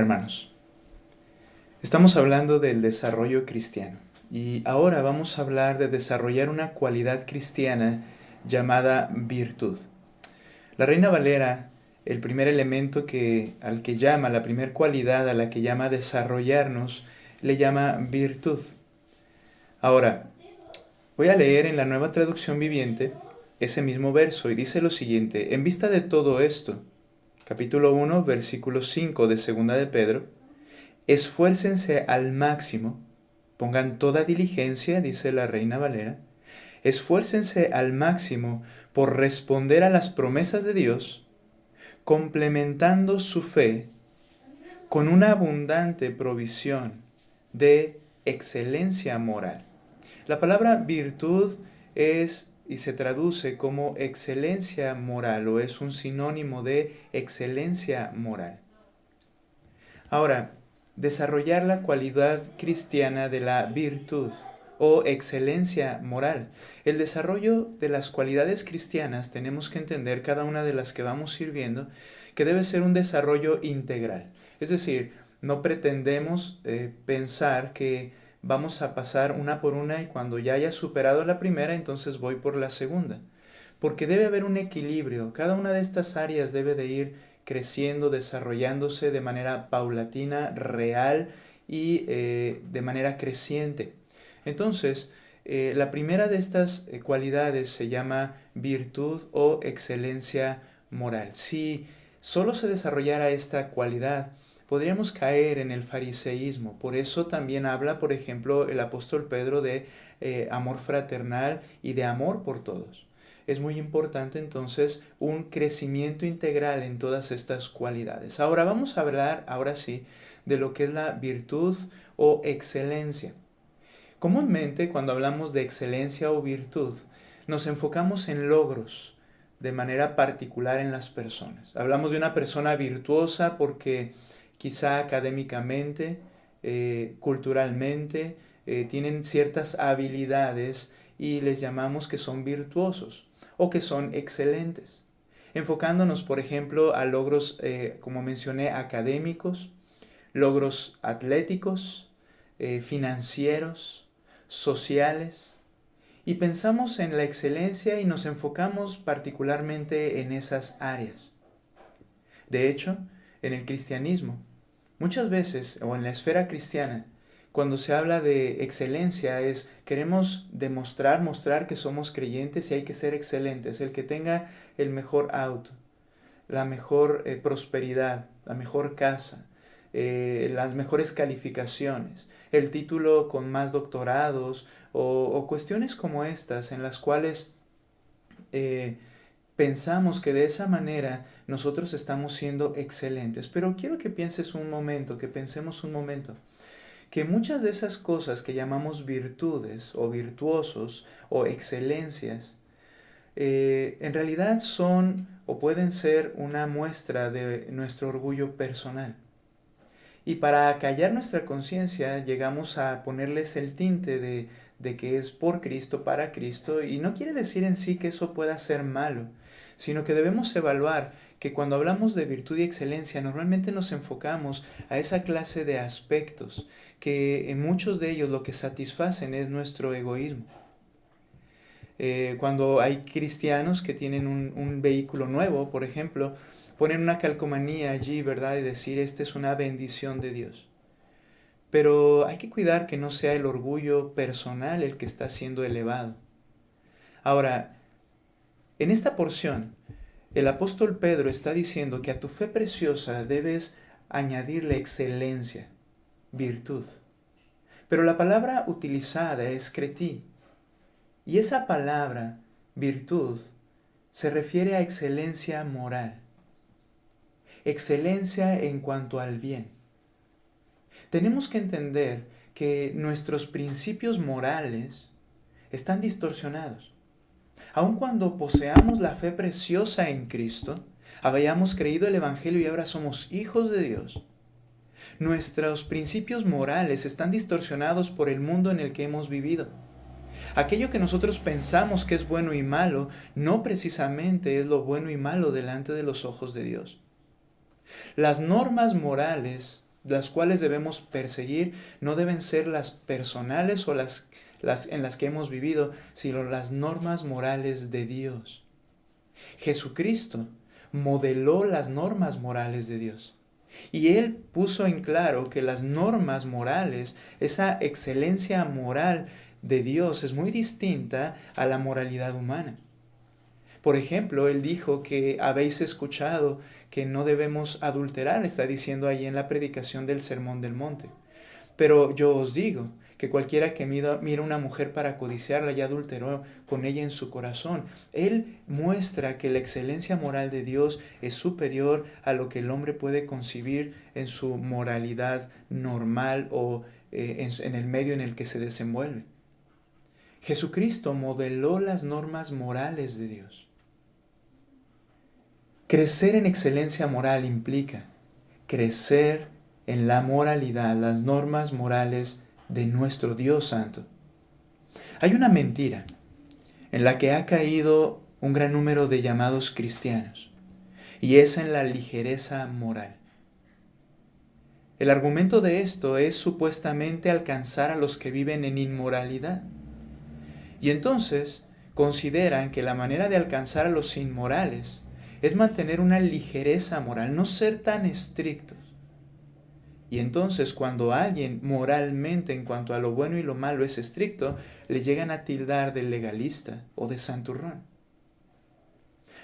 hermanos, estamos hablando del desarrollo cristiano y ahora vamos a hablar de desarrollar una cualidad cristiana llamada virtud. La Reina Valera, el primer elemento al que llama, la primera cualidad a la que llama desarrollarnos, le llama virtud. Ahora, voy a leer en la Nueva Traducción Viviente ese mismo verso y dice lo siguiente: en vista de todo esto, capítulo 1, versículo 5 de Segunda de Pedro, esfuércense al máximo, pongan toda diligencia, dice la Reina Valera, esfuércense al máximo por responder a las promesas de Dios, complementando su fe con una abundante provisión de excelencia moral. La palabra virtud es y se traduce como excelencia moral o es un sinónimo de excelencia moral. Ahora, desarrollar la cualidad cristiana de la virtud o excelencia moral. El desarrollo de las cualidades cristianas tenemos que entender, cada una de las que vamos a ir viendo, que debe ser un desarrollo integral. Es decir, no pretendemos pensar que vamos a pasar una por una y cuando ya haya superado la primera, entonces voy por la segunda. Porque debe haber un equilibrio. Cada una de estas áreas debe de ir creciendo, desarrollándose de manera paulatina, real y de manera creciente. Entonces, la primera de estas cualidades se llama virtud o excelencia moral. Si solo se desarrollara esta cualidad, podríamos caer en el fariseísmo. Por eso también habla, por ejemplo, el apóstol Pedro de amor fraternal y de amor por todos. Es muy importante entonces un crecimiento integral en todas estas cualidades. Ahora vamos a hablar, ahora sí, de lo que es la virtud o excelencia. Comúnmente cuando hablamos de excelencia o virtud, nos enfocamos en logros de manera particular en las personas. Hablamos de una persona virtuosa porque quizá académicamente, culturalmente, tienen ciertas habilidades y les llamamos que son virtuosos o que son excelentes. Enfocándonos, por ejemplo, a logros, como mencioné, académicos, logros atléticos, financieros, sociales, y pensamos en la excelencia y nos enfocamos particularmente en esas áreas. De hecho, en el cristianismo, muchas veces, o en la esfera cristiana, cuando se habla de excelencia queremos mostrar que somos creyentes y hay que ser excelentes. El que tenga el mejor auto, la mejor prosperidad, la mejor casa, las mejores calificaciones, el título con más doctorados o cuestiones como estas en las cuales pensamos que de esa manera nosotros estamos siendo excelentes. Pero quiero que pienses un momento, que pensemos un momento, que muchas de esas cosas que llamamos virtudes o virtuosos o excelencias, en realidad son o pueden ser una muestra de nuestro orgullo personal. Y para acallar nuestra conciencia llegamos a ponerles el tinte de que es por Cristo, para Cristo, y no quiere decir en sí que eso pueda ser malo, sino que debemos evaluar que cuando hablamos de virtud y excelencia normalmente nos enfocamos a esa clase de aspectos que en muchos de ellos lo que satisfacen es nuestro egoísmo. Cuando hay cristianos que tienen un vehículo nuevo, por ejemplo, ponen una calcomanía allí, ¿verdad? Y decir, esta es una bendición de Dios. Pero hay que cuidar que no sea el orgullo personal el que está siendo elevado. Ahora, en esta porción, el apóstol Pedro está diciendo que a tu fe preciosa debes añadirle excelencia, virtud. Pero la palabra utilizada es cretí. Y esa palabra, virtud, se refiere a excelencia moral. Excelencia en cuanto al bien. Tenemos que entender que nuestros principios morales están distorsionados. Aun cuando poseamos la fe preciosa en Cristo, hayamos creído el Evangelio y ahora somos hijos de Dios, nuestros principios morales están distorsionados por el mundo en el que hemos vivido. Aquello que nosotros pensamos que es bueno y malo, no precisamente es lo bueno y malo delante de los ojos de Dios. Las normas morales las cuales debemos perseguir no deben ser las personales o las en las que hemos vivido, sino las normas morales de Dios. Jesucristo modeló las normas morales de Dios. Y Él puso en claro que las normas morales, esa excelencia moral de Dios es muy distinta a la moralidad humana. Por ejemplo, Él dijo que habéis escuchado que no debemos adulterar, está diciendo ahí en la predicación del Sermón del Monte. Pero yo os digo que cualquiera que mira a una mujer para codiciarla ya adulteró con ella en su corazón. Él muestra que la excelencia moral de Dios es superior a lo que el hombre puede concebir en su moralidad normal o en el medio en el que se desenvuelve. Jesucristo modeló las normas morales de Dios. Crecer en excelencia moral implica crecer en la moralidad, las normas morales de nuestro Dios Santo. Hay una mentira en la que ha caído un gran número de llamados cristianos, y es en la ligereza moral. El argumento de esto es supuestamente alcanzar a los que viven en inmoralidad. Y entonces consideran que la manera de alcanzar a los inmorales es mantener una ligereza moral, no ser tan estrictos. Y entonces cuando alguien moralmente en cuanto a lo bueno y lo malo es estricto, le llegan a tildar de legalista o de santurrón.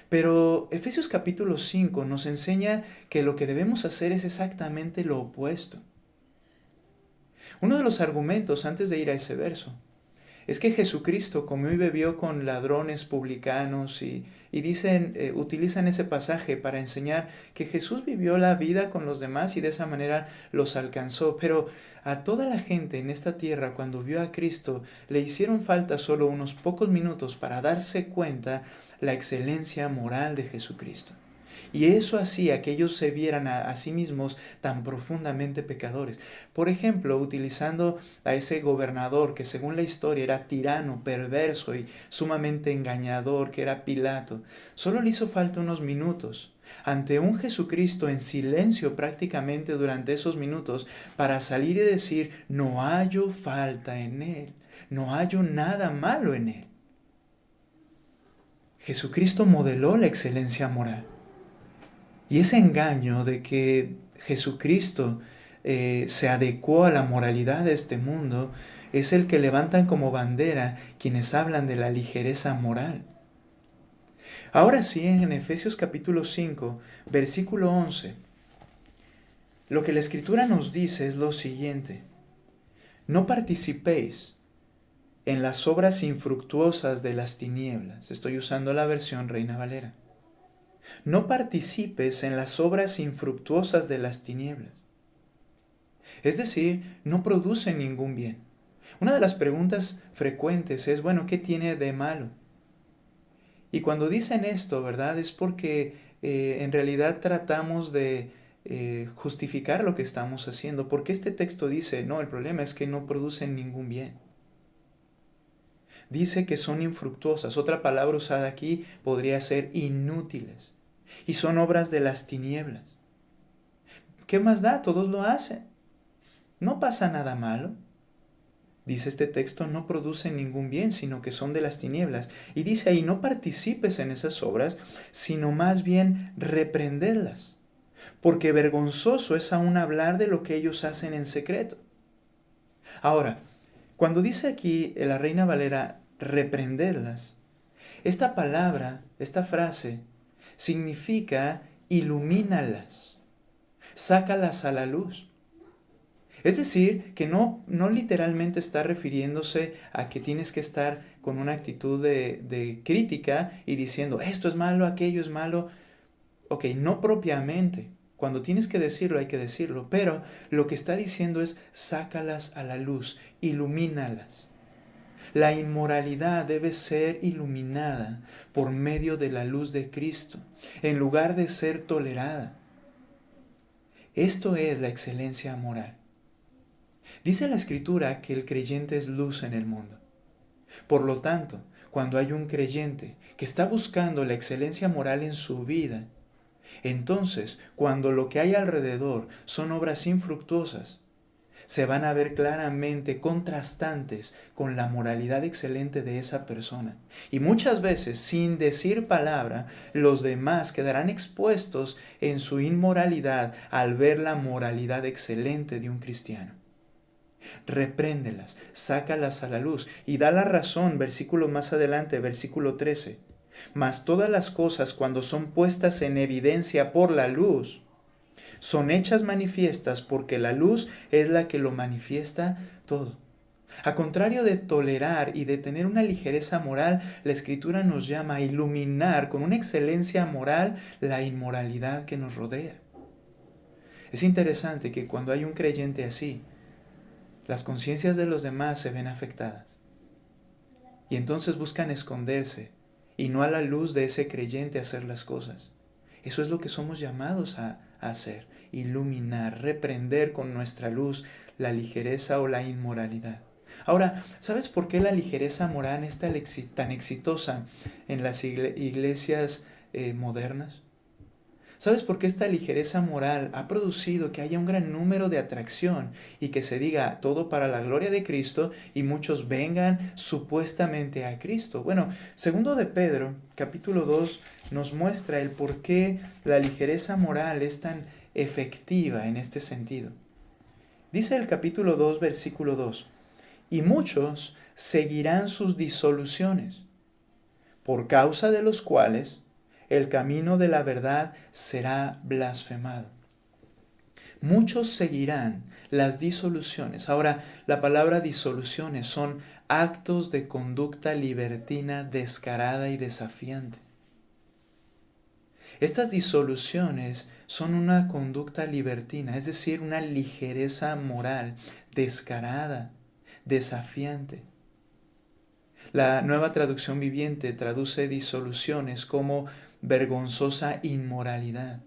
Pero Efesios capítulo 5 nos enseña que lo que debemos hacer es exactamente lo opuesto. Uno de los argumentos antes de ir a ese verso es que Jesucristo comió y bebió con ladrones, publicanos y utilizan ese pasaje para enseñar que Jesús vivió la vida con los demás y de esa manera los alcanzó. Pero a toda la gente en esta tierra, cuando vio a Cristo, le hicieron falta solo unos pocos minutos para darse cuenta la excelencia moral de Jesucristo. Y eso hacía que ellos se vieran a sí mismos tan profundamente pecadores. Por ejemplo, utilizando a ese gobernador que según la historia era tirano, perverso y sumamente engañador, que era Pilato. Solo le hizo falta unos minutos ante un Jesucristo en silencio prácticamente durante esos minutos para salir y decir, no hallo falta en él, no hallo nada malo en él. Jesucristo modeló la excelencia moral. Y ese engaño de que Jesucristo se adecuó a la moralidad de este mundo es el que levantan como bandera quienes hablan de la ligereza moral. Ahora sí, en Efesios capítulo 5, versículo 11, lo que la Escritura nos dice es lo siguiente: no participéis en las obras infructuosas de las tinieblas. Estoy usando la versión Reina Valera. No participes en las obras infructuosas de las tinieblas. Es decir, no producen ningún bien. Una de las preguntas frecuentes es, bueno, ¿qué tiene de malo? Y cuando dicen esto, ¿verdad? Es porque en realidad tratamos de justificar lo que estamos haciendo. Porque este texto dice, no, el problema es que no producen ningún bien. Dice que son infructuosas. Otra palabra usada aquí podría ser inútiles. Y son obras de las tinieblas. ¿Qué más da? Todos lo hacen. No pasa nada malo. Dice este texto, no producen ningún bien, sino que son de las tinieblas. Y dice ahí, no participes en esas obras, sino más bien reprenderlas. Porque vergonzoso es aún hablar de lo que ellos hacen en secreto. Ahora, cuando dice aquí la Reina Valera, reprenderlas, esta palabra, esta frase, significa ilumínalas, sácalas a la luz. Es decir, que no literalmente está refiriéndose a que tienes que estar con una actitud de crítica y diciendo esto es malo, aquello es malo. Ok, no propiamente. Cuando tienes que decirlo hay que decirlo, pero lo que está diciendo es sácalas a la luz, ilumínalas. La inmoralidad debe ser iluminada por medio de la luz de Cristo, en lugar de ser tolerada. Esto es la excelencia moral. Dice la Escritura que el creyente es luz en el mundo. Por lo tanto, cuando hay un creyente que está buscando la excelencia moral en su vida, Entonces, cuando lo que hay alrededor son obras infructuosas, se van a ver claramente contrastantes con la moralidad excelente de esa persona. Y muchas veces, sin decir palabra, los demás quedarán expuestos en su inmoralidad al ver la moralidad excelente de un cristiano. Repréndelas, sácalas a la luz y da la razón, versículo más adelante, versículo 13. Mas todas las cosas, cuando son puestas en evidencia por la luz, son hechas manifiestas, porque la luz es la que lo manifiesta todo. A contrario de tolerar y de tener una ligereza moral, la Escritura nos llama a iluminar con una excelencia moral la inmoralidad que nos rodea. Es interesante que cuando hay un creyente así, las conciencias de los demás se ven afectadas. Y entonces buscan esconderse y no a la luz de ese creyente hacer las cosas. Eso es lo que somos llamados a hacer: iluminar, reprender con nuestra luz la ligereza o la inmoralidad. Ahora, ¿sabes por qué la ligereza moral es tan exitosa en las iglesias modernas? ¿Sabes por qué esta ligereza moral ha producido que haya un gran número de atracción y que se diga todo para la gloria de Cristo y muchos vengan supuestamente a Cristo? Bueno, segundo de Pedro, capítulo 2, nos muestra el por qué la ligereza moral es tan efectiva en este sentido. Dice el capítulo 2, versículo 2, y muchos seguirán sus disoluciones, por causa de los cuales el camino de la verdad será blasfemado. Muchos seguirán las disoluciones. Ahora, la palabra disoluciones son actos de conducta libertina, descarada y desafiante. Estas disoluciones son una conducta libertina, es decir, una ligereza moral, descarada, desafiante. La Nueva Traducción Viviente traduce disoluciones como vergonzosa inmoralidad.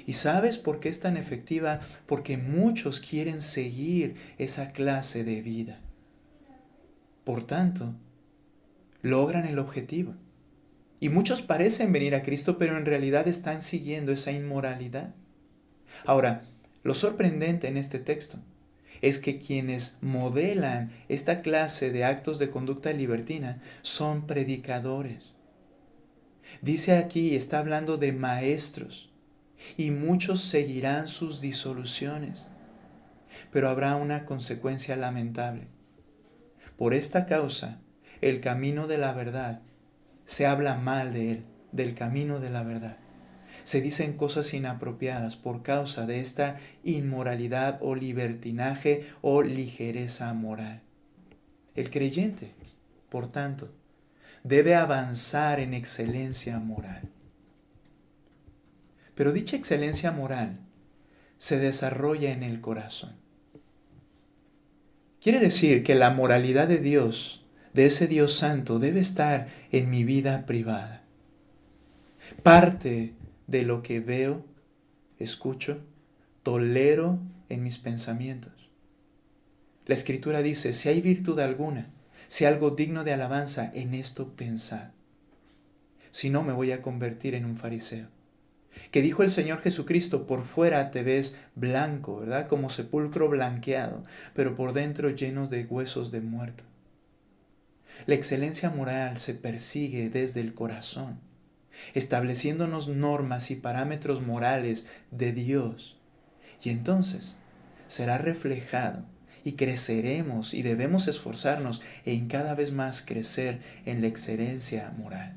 ¿Y sabes por qué es tan efectiva? Porque muchos quieren seguir esa clase de vida. Por tanto, logran el objetivo. Y muchos parecen venir a Cristo, pero en realidad están siguiendo esa inmoralidad. Ahora, lo sorprendente en este texto es que quienes modelan esta clase de actos de conducta libertina son predicadores. Dice aquí, está hablando de maestros, y muchos seguirán sus disoluciones. Pero habrá una consecuencia lamentable. Por esta causa, el camino de la verdad, se habla mal de él, del camino de la verdad. Se dicen cosas inapropiadas por causa de esta inmoralidad o libertinaje o ligereza moral. El creyente, por tanto, debe avanzar en excelencia moral. Pero dicha excelencia moral se desarrolla en el corazón. Quiere decir que la moralidad de Dios, de ese Dios santo, debe estar en mi vida privada. Parte de lo que veo, escucho, tolero en mis pensamientos. La Escritura dice, si hay virtud alguna, si algo digno de alabanza, en esto pensad. Si no, me voy a convertir en un fariseo. Que dijo el Señor Jesucristo, por fuera te ves blanco, ¿verdad? Como sepulcro blanqueado, pero por dentro llenos de huesos de muerto. La excelencia moral se persigue desde el corazón, estableciéndonos normas y parámetros morales de Dios. Y entonces será reflejado y creceremos y debemos esforzarnos en cada vez más crecer en la excelencia moral.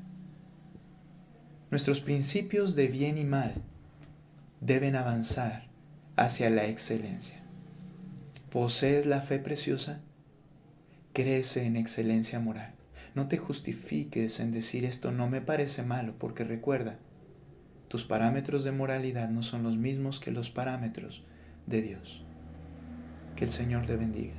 Nuestros principios de bien y mal deben avanzar hacia la excelencia. ¿Posees la fe preciosa? Crece en excelencia moral. No te justifiques en decir esto no me parece malo, porque recuerda, tus parámetros de moralidad no son los mismos que los parámetros de Dios. Que el Señor te bendiga.